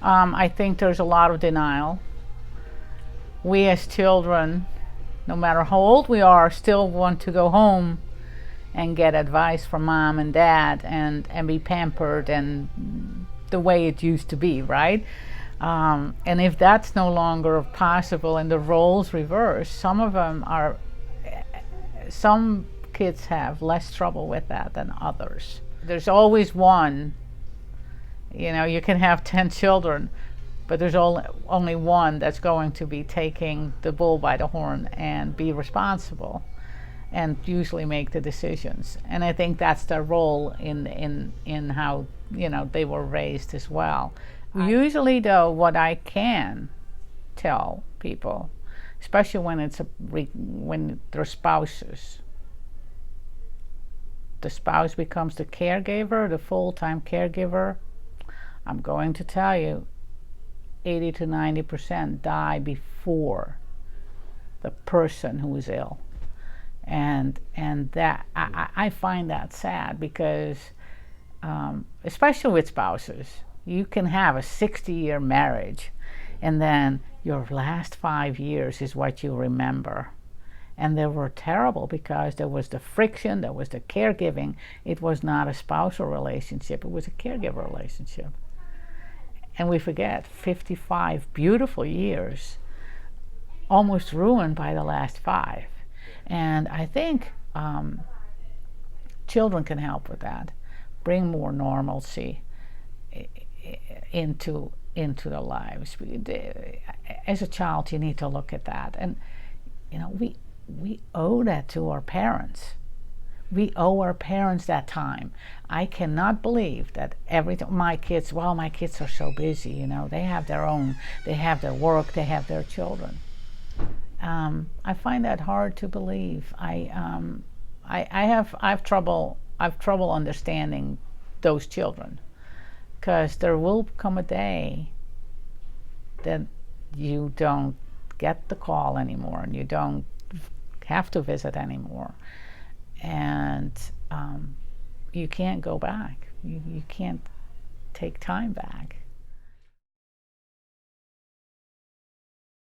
I think there's a lot of denial. We as children, no matter how old we are, still want to go home and get advice from mom and dad and be pampered and the way it used to be, right? And if that's no longer possible and the roles reverse, some kids have less trouble with that than others. There's always one, you can have 10 children, but there's only one that's going to be taking the bull by the horn and be responsible and usually make the decisions. And I think that's their role in how they were raised as well. Usually though, what I can tell people, especially when they're spouses, the spouse becomes the caregiver, the full-time caregiver, I'm going to tell you 80 to 90% die before the person who is ill. And that I find that sad because especially with spouses, you can have a 60-year marriage and then your last 5 years is what you remember. And they were terrible because there was the friction, there was the caregiving. It was not a spousal relationship, it was a caregiver relationship. And we forget 55 beautiful years almost ruined by the last 5. And I think children can help with that, bring more normalcy into their lives. As a child, you need to look at that. And we owe that to our parents. We owe our parents that time. I cannot believe that my kids are so busy, they have their work, they have their children. I find that hard to believe. I've trouble understanding those children, because there will come a day that you don't get the call anymore and you don't have to visit anymore, and you can't go back. You can't take time back.